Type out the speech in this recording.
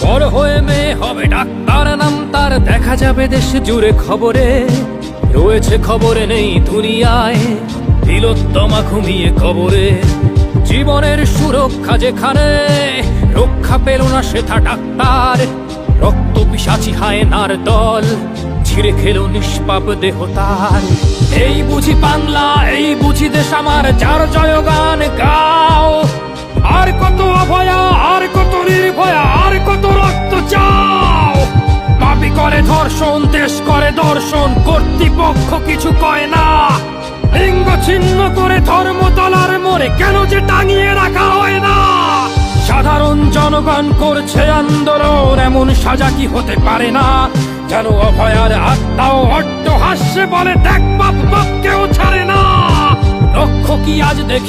বড় হয়ে মেয়ে হবে ডাক্তার, নাম তার দেখা যাবে দেশ জুড়ে খবরে। রয়েছে খবরে নেই দুনিয়ায়, তিলোত্তমা ঘুমিয়ে কবরে। জীবনের সুরক্ষা যেখানে, রক্ষা পেল না সেথা ডাক্তার। রক্ত পিশাচি হায়নার দল, ছিঁড়ে খেলো নিষ্পাপ দেহ তার। এই বুঝি বাংলা, এই বুঝি দেশ আমার, যার জয়গান গাও। আর কত অভয়া, আর কত নির্ভয়া, আর কত রক্ত চাও। পাপী করে ধর্ষণ, দেশ করে দর্শন, কর্তৃপক্ষ কিছু কয় না। লিঙ্গ ছিন্ন করে ধর্মতলার মোড়ে কেন যে টাঙিয়ে রাখা হয় না। সাধারণ জনগণ করছে আন্দোলন, এমন সাজা কি হতে পারে না। যেন অভয়ার আত্মাও অট্ট হাস্যে বলে, দেখ বাপ বাপ কেউ ছাড়ে না। লক্ষ্য কি আজ দেখি